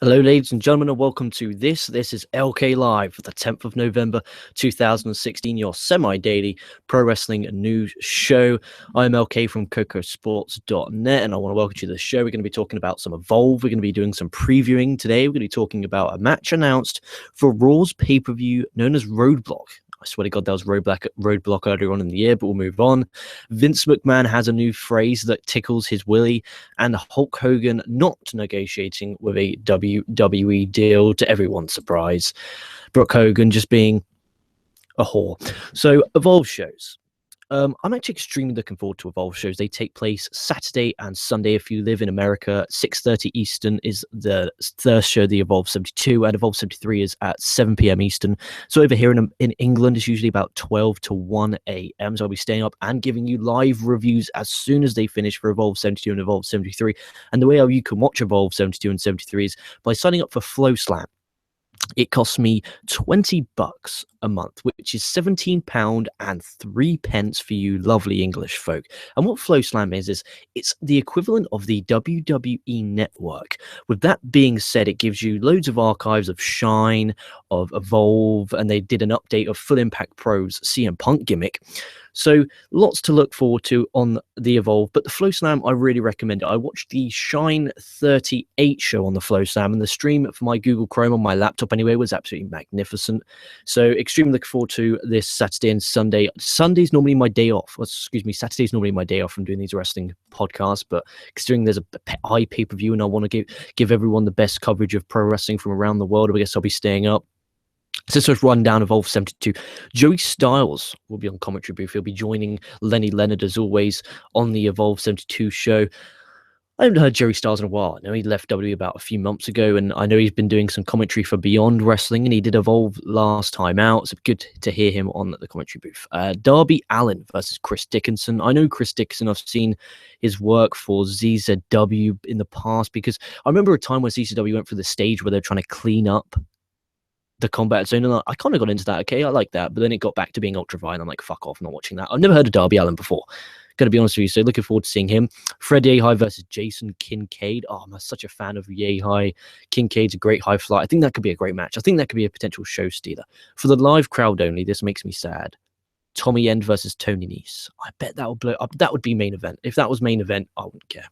Hello, ladies and gentlemen, and welcome to this. This is LK Live for the 10th of November 2016, your semi-daily pro wrestling news show. I'm LK from KocoSports.net, and I want to welcome you to the show. We're going to be talking about some Evolve. We're going to be doing some previewing today. We're going to be talking about a match announced for Raw's pay-per-view known as Roadblock. I swear to God, that was roadblock earlier on in the year, but we'll move on. Vince McMahon has a new phrase that tickles his willy, and Hulk Hogan not negotiating with a WWE deal, to everyone's surprise. Brooke Hogan just being a whore. So, Evolve shows. I'm actually extremely looking forward to Evolve shows. They take place Saturday and Sunday if you live in America. 6:30 Eastern is the first show, the Evolve 72, and Evolve 73 is at 7 p.m. Eastern. So over here in England, it's usually about 12 to 1 a.m. So I'll be staying up and giving you live reviews as soon as they finish for Evolve 72 and Evolve 73. And the way you can watch Evolve 72 and 73 is by signing up for FlowSlam. It costs me $20 a month, which is £17.03 for you lovely English folk. And what FlowSlam is it's the equivalent of the WWE Network. With that being said, it gives you loads of archives of Shine, of Evolve, and they did an update of Full Impact Pro's CM Punk gimmick. So lots to look forward to on the Evolve, but the FlowSlam, I really recommend it. I watched the Shine 38 show on the FlowSlam, and the stream for my Google Chrome on my laptop anyway was absolutely magnificent. So extremely looking forward to this Saturday and Sunday. Sunday's normally my day off. Saturday's normally my day off from doing these wrestling podcasts, but considering there's a pay-per-view and I want to give everyone the best coverage of pro wrestling from around the world, I guess I'll be staying up. So let's run down Evolve 72. Joey Styles will be on commentary booth. He'll be joining Lenny Leonard, as always, on the Evolve 72 show. I haven't heard Joey Styles in a while. I know he left WWE about a few months ago, and I know he's been doing some commentary for Beyond Wrestling, and he did Evolve last time out, so good to hear him on the commentary booth. Darby Allin versus Chris Dickinson. I know Chris Dickinson. I've seen his work for ZZW in the past, because I remember a time when ZZW went through the stage where they're trying to clean up the combat zone, and I kind of got into that. Okay, I like that, but then it got back to being ultra violent. I'm like, fuck off, I'm not watching that. I've never heard of Darby Allin before, gonna be honest with you, so looking forward to seeing him. Fred Yehai versus Jason Kincaid. I'm such a fan of Yehai. Kincaid's a great high flyer. I think that could be a great match. I think that could be a potential show stealer. For the live crowd only, this makes me sad. Tommy End versus Tony Nese. I bet that would blow up. That would be main event. If that was main event, I wouldn't care.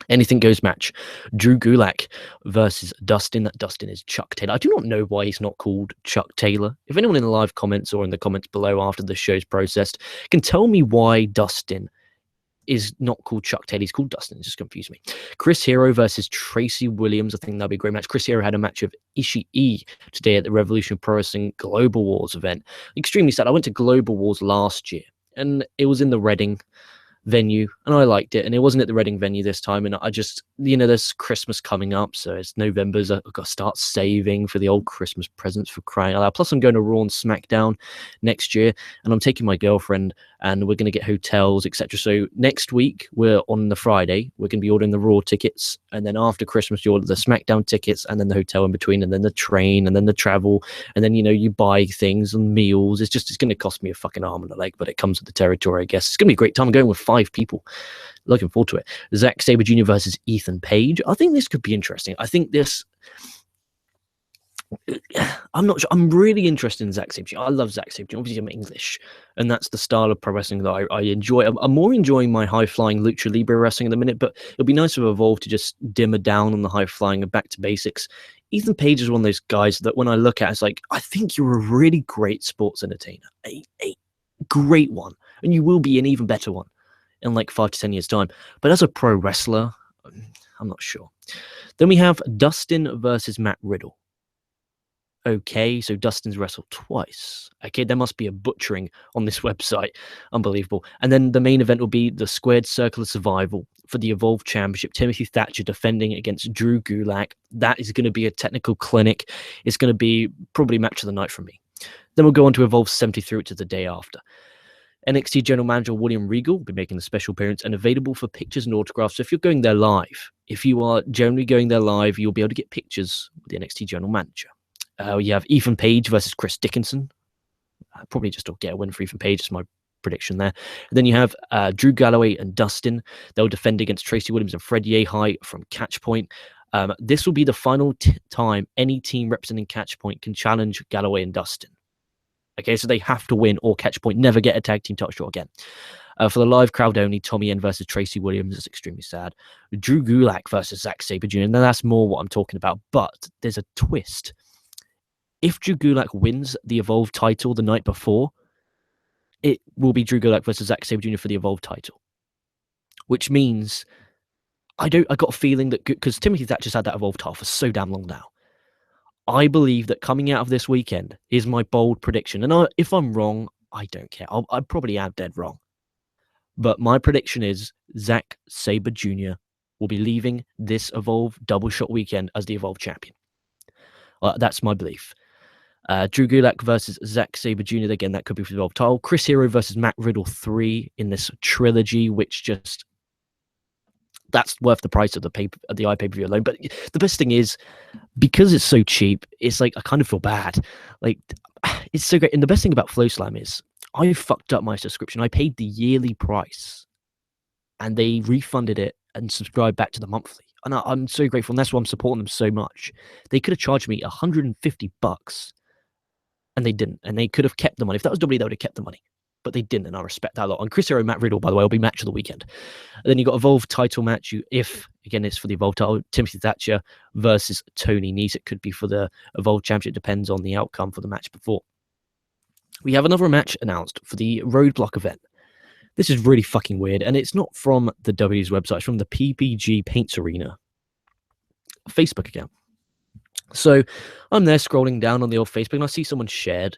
Anything goes match. Drew Gulak versus Dustin. That Dustin is Chuck Taylor. I do not know why he's not called Chuck Taylor. If anyone in the live comments or in the comments below after the show's processed can tell me why Dustin is not called Chuck Taylor, he's called Dustin. It just confused me. Chris Hero versus Tracy Williams. I think that'd be a great match. Chris Hero had a match of Ishii today at the Revolution Pro Wrestling Global Wars event. Extremely sad. I went to Global Wars last year, and it was in the Reading venue, and I liked it, and it wasn't at the Reading venue this time, and I just, there's Christmas coming up, so it's November's, I've got to start saving for the old Christmas presents, for crying out loud. Plus I'm going to Raw and SmackDown next year, and I'm taking my girlfriend, and we're going to get hotels, etc. So next week, we're on the Friday, we're going to be ordering the Raw tickets, and then after Christmas you order the SmackDown tickets, and then the hotel in between, and then the train, and then the travel, and then you buy things and meals. It's going to cost me a fucking arm and a leg, but it comes with the territory, I guess. It's going to be a great time. I'm going with 5 people. Looking forward to it. Zack Sabre Jr. versus Ethan Page. I think this could be interesting. I think this, I'm not sure. I'm really interested in Zack Sabre Jr. I love Zack Sabre Jr. Obviously, I'm English, and that's the style of pro wrestling that I enjoy. I'm more enjoying my high-flying Lucha Libre wrestling at the minute, but it'll be nice to Evolve to just dimmer down on the high-flying and back to basics. Ethan Page is one of those guys that when I look at, it's like, I think you're a really great sports entertainer. A great one. And you will be an even better one in like 5 to 10 years' time. But as a pro wrestler, I'm not sure. Then we have Dustin versus Matt Riddle. Okay, so Dustin's wrestled twice. Okay, there must be a butchering on this website. Unbelievable. And then the main event will be the Squared Circle of Survival for the Evolve Championship. Timothy Thatcher defending against Drew Gulak. That is going to be a technical clinic. It's going to be probably match of the night for me. Then we'll go on to Evolve 73, which is the day after. NXT General Manager William Regal will be making a special appearance and available for pictures and autographs. So if you're going there live, if you are generally going there live, you'll be able to get pictures with the NXT General Manager. You have Ethan Page versus Chris Dickinson. Probably just get a win for Ethan Page. That's my prediction there. And then you have Drew Galloway and Dustin. They'll defend against Tracy Williams and Fred Yehai from Catchpoint. This will be the final time any team representing Catchpoint can challenge Galloway and Dustin. Okay, so they have to win, or Catchpoint never get a tag team title shot again. For the live crowd only, Tommy N versus Tracy Williams is extremely sad. Drew Gulak versus Zack Sabre Jr. Now that's more what I'm talking about, but there's a twist. If Drew Gulak wins the Evolve title the night before, it will be Drew Gulak versus Zack Sabre Jr. for the Evolve title, which means I got a feeling that, because Timothy Thatcher's had that Evolve title for so damn long now, I believe that coming out of this weekend is my bold prediction. And if I'm wrong, I don't care. I probably am dead wrong. But my prediction is Zack Sabre Jr. will be leaving this Evolve double shot weekend as the Evolve champion. That's my belief. Drew Gulak versus Zack Sabre Jr. Again, that could be for the Evolve title. Chris Hero versus Matt Riddle 3 in this trilogy, which just... that's worth the price of the iPay-per-view alone. But the best thing is, because it's so cheap, it's like I kind of feel bad. Like, it's so great. And the best thing about FlowSlam is I fucked up my subscription. I paid the yearly price and they refunded it and subscribed back to the monthly. And I'm so grateful. And that's why I'm supporting them so much. They could have charged me $150 and they didn't. And they could have kept the money. If that was WWE, they would have kept the money. But they didn't, and I respect that a lot. And Chris Hero, Matt Riddle, by the way, will be match of the weekend. And then you got Evolve title match. Again, it's for the Evolve title, Timothy Thatcher versus Tony Nese. It could be for the Evolve championship. Depends on the outcome for the match before. We have another match announced for the Roadblock event. This is really fucking weird, and it's not from the W's website. It's from the PPG Paints Arena Facebook account. So I'm there scrolling down on the old Facebook, and I see someone shared,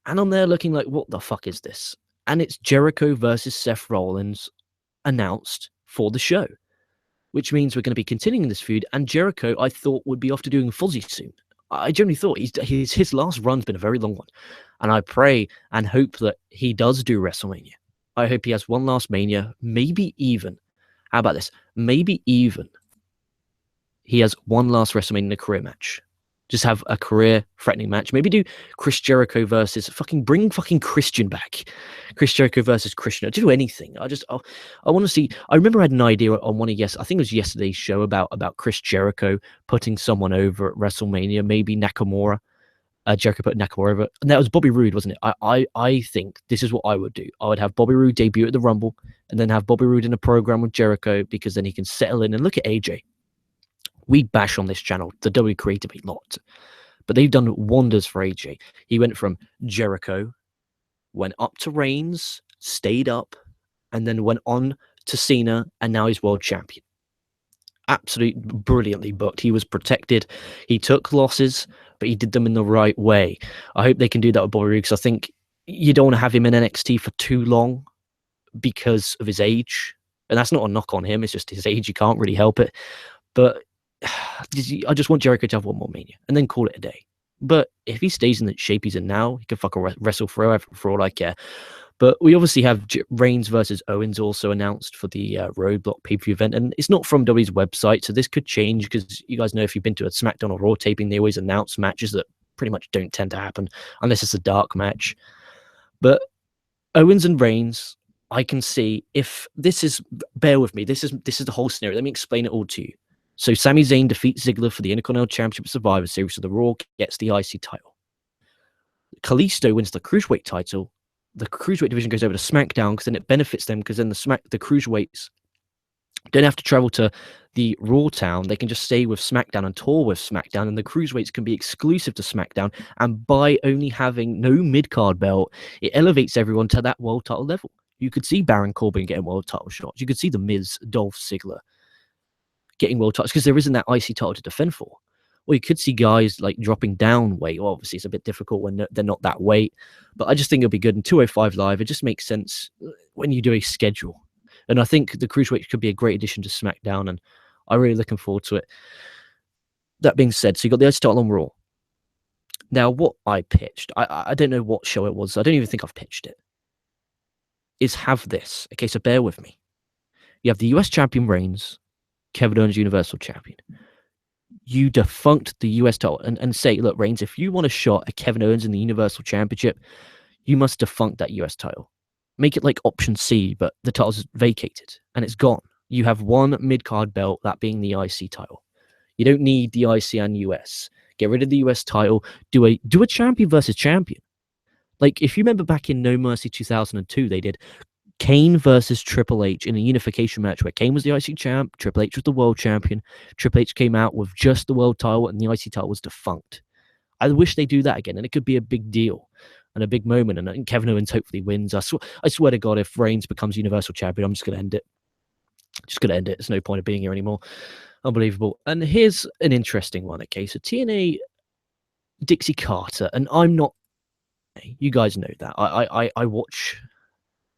and I'm there looking like, what the fuck is this? And it's Jericho versus Seth Rollins announced for the show, which means we're going to be continuing this feud. And Jericho, I thought, would be off to doing Fuzzy soon. I generally thought his last run's been a very long one. And I pray and hope that he does do WrestleMania. I hope he has one last Mania, maybe even, how about this? Maybe even he has one last WrestleMania in a career match. Just have a career-threatening match. Maybe do Chris Jericho versus... bring Christian back. Chris Jericho versus Christian. Do anything. I want to see... I remember I had an idea on one of I think it was yesterday's show about Chris Jericho putting someone over at WrestleMania. Maybe Nakamura. Jericho put Nakamura over. And that was Bobby Roode, wasn't it? I think this is what I would do. I would have Bobby Roode debut at the Rumble and then have Bobby Roode in a program with Jericho, because then he can settle in. And look at AJ. We bash on this channel the WWE creative a lot, but they've done wonders for AJ. He went from Jericho, went up to Reigns, stayed up, and then went on to Cena, and now he's world champion. Absolutely brilliantly booked. He was protected. He took losses, but he did them in the right way. I hope they can do that with Bobby Roode, because I think you don't want to have him in NXT for too long because of his age. And that's not a knock on him. It's just his age. You can't really help it. But I just want Jericho to have one more Mania and then call it a day. But if he stays in the shape he's in now, he can fucking wrestle forever for all I care. But we obviously have Reigns versus Owens also announced for the Roadblock pay-per-view event. And it's not from WWE's website, so this could change, because you guys know if you've been to a SmackDown or Raw taping, they always announce matches that pretty much don't tend to happen unless it's a dark match. But Owens and Reigns, I can see if this is... bear with me. This is the whole scenario. Let me explain it all to you. So Sami Zayn defeats Ziggler for the Intercontinental Championship Survivor Series, so the Raw gets the IC title. Kalisto wins the Cruiserweight title. The Cruiserweight division goes over to SmackDown, because then it benefits them, because then the Cruiserweights don't have to travel to the Raw town. They can just stay with SmackDown and tour with SmackDown, and the Cruiserweights can be exclusive to SmackDown. And by only having no mid-card belt, it elevates everyone to that world title level. You could see Baron Corbin getting world title shots. You could see The Miz, Dolph Ziggler getting world titles, because there isn't that IC title to defend for. Or you could see guys like dropping down weight. Well, obviously, it's a bit difficult when they're not that weight, but I just think it'll be good in 205 Live. It just makes sense when you do a schedule. And I think the Cruiserweight could be a great addition to SmackDown, and I'm really looking forward to it. That being said, so you got the IC title on Raw. Now, what I pitched, I don't know what show it was. I don't even think I've pitched it. Is have this. Okay, so bear with me. You have the US champion Reigns, Kevin Owens Universal Champion. You defunct the US title and say, look, Reigns, if you want a shot at Kevin Owens in the Universal Championship, you must defunct that US title. Make it like option C, but the title's vacated and it's gone. You have one mid-card belt, that being the IC title. You don't need the IC and US. Get rid of the US title. Do a champion versus champion. Like, if you remember back in No Mercy 2002, they did Kane versus Triple H in a unification match where Kane was the IC champ, Triple H was the world champion. Triple H came out with just the world title, and the IC title was defunct. I wish they do that again, and it could be a big deal and a big moment. And Kevin Owens hopefully wins. I swear to God, if Reigns becomes Universal Champion, I'm just going to end it. Just going to end it. There's no point of being here anymore. Unbelievable. And here's an interesting one. Okay, so TNA Dixie Carter, and I'm not. You guys know that I watch.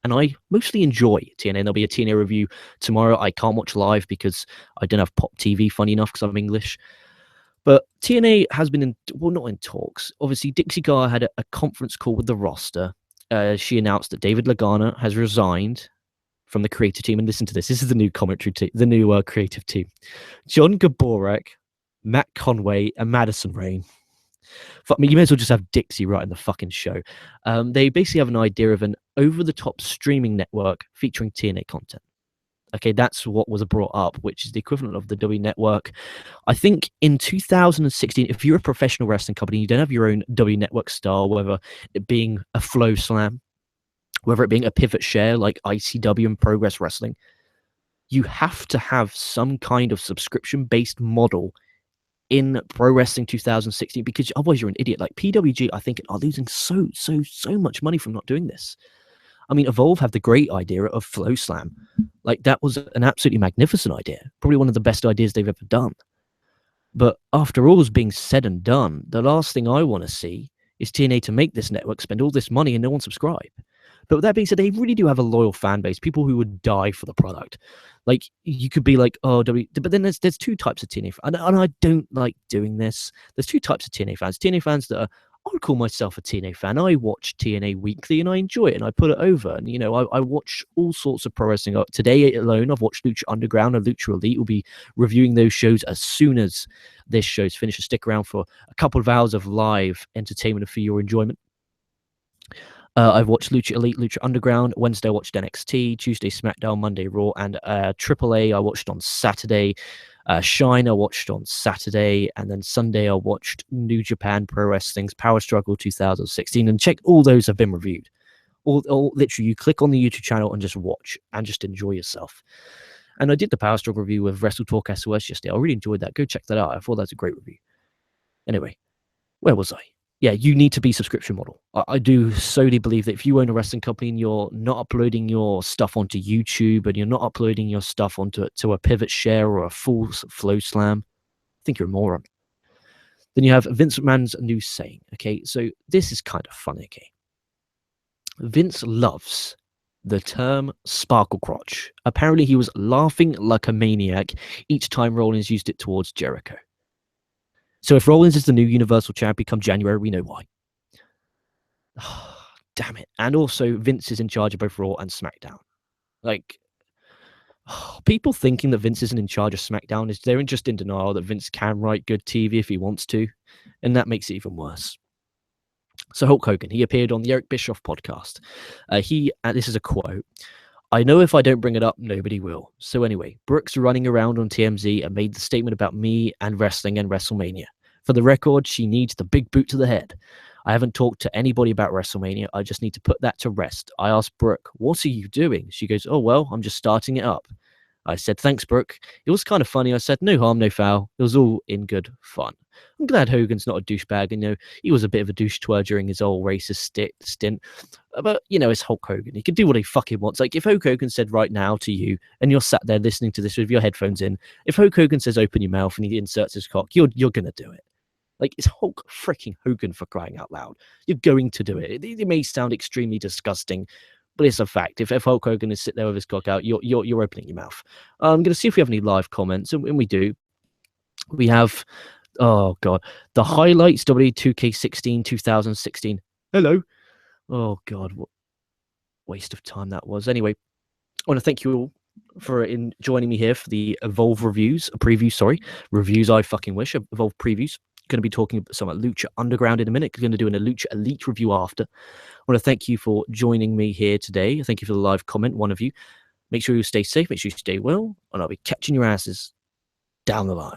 And I mostly enjoy TNA. There'll be a TNA review tomorrow. I can't watch live because I don't have Pop TV, funny enough, because I'm English. But TNA has been not in talks. Obviously, Dixie Carter had a conference call with the roster. She announced that David Lagana has resigned from the creative team. And listen to this. This is the new commentary team, the new creative team. John Gaborik, Matt Conway, and Madison Rain. I mean, you may as well just have Dixie right in the fucking show. They basically have an idea of an over-the-top streaming network featuring TNA content. Okay, that's what was brought up, which is the equivalent of the WWE Network. I think in 2016, if you're a professional wrestling company, you don't have your own WWE Network style, whether it being a Flow Slam, whether it being a pivot share like ICW and Progress Wrestling, you have to have some kind of subscription-based model in Pro Wrestling 2016, because otherwise you're an idiot. Like PWG, I think, are losing so much money from not doing this. I mean, Evolve have the great idea of Flow Slam. Like, that was an absolutely magnificent idea. Probably one of the best ideas they've ever done. But after all is being said and done, the last thing I want to see is TNA to make this network spend all this money and no one subscribe. But with that being said, they really do have a loyal fan base, people who would die for the product. Like, you could be like, oh, but then there's two types of TNA fans, and I don't like doing this. There's two types of TNA fans. TNA fans that are, I would call myself a TNA fan. I watch TNA weekly and I enjoy it and I put it over. And, you know, I watch all sorts of pro wrestling. Today alone, I've watched Lucha Underground and Lucha Elite. We'll be reviewing those shows as soon as this show's finished. Stick around for a couple of hours of live entertainment for your enjoyment. I've watched Lucha Elite, Lucha Underground. Wednesday, I watched NXT. Tuesday, SmackDown. Monday, Raw. And AAA, I watched on Saturday. Shine, I watched on Saturday. And then Sunday, I watched New Japan Pro Wrestling's Power Struggle 2016. And check, all those have been reviewed. All literally, you click on the YouTube channel and just watch and just enjoy yourself. And I did the Power Struggle review with Wrestle Talk SOS yesterday. I really enjoyed that. Go check that out. I thought that's a great review. Anyway, where was I? Yeah, you need to be subscription model. I do solely believe that if you own a wrestling company and you're not uploading your stuff onto YouTube and you're not uploading your stuff onto a pivot share or a full Flow Slam, I think you're a moron. Then you have Vince McMahon's new saying. Okay, so this is kind of funny. Okay, Vince loves the term sparkle crotch. Apparently, he was laughing like a maniac each time Rollins used it towards Jericho. So if Rollins is the new Universal Champion come January, we know why. Oh, damn it. And also, Vince is in charge of both Raw and SmackDown. Like, people thinking that Vince isn't in charge of SmackDown, they're just in denial that Vince can write good TV if he wants to. And that makes it even worse. So Hulk Hogan, he appeared on the Eric Bischoff podcast. This is a quote. I know if I don't bring it up, nobody will. So anyway, Brooks running around on TMZ and made the statement about me and wrestling and WrestleMania. For the record, she needs the big boot to the head. I haven't talked to anybody about WrestleMania. I just need to put that to rest. I asked Brooke, what are you doing? She goes, oh, well, I'm just starting it up. I said, thanks, Brooke. It was kind of funny. I said, no harm, no foul. It was all in good fun. I'm glad Hogan's not a douchebag. You know, he was a bit of a douche twirl during his old racist stint. But, you know, it's Hulk Hogan. He can do what he fucking wants. Like, if Hulk Hogan said right now to you, and you're sat there listening to this with your headphones in, if Hulk Hogan says open your mouth and he inserts his cock, you're going to do it. Like, it's Hulk freaking Hogan, for crying out loud. You're going to do it. It may sound extremely disgusting, but it's a fact. If Hulk Hogan is sitting there with his cock out, you're opening your mouth. I'm going to see if we have any live comments, and when we do, we have, oh God, the highlights W2K16 2016. Hello. Oh God, what waste of time that was. Anyway, I want to thank you all for joining me here for the Evolve reviews. I fucking wish. Evolve previews. Going to be talking about some Lucha Underground in a minute. Going to do a Lucha Elite review after. I want to thank you for joining me here today. Thank you for the live comment, one of you. Make sure you stay safe. Make sure you stay well. And I'll be catching your asses down the line.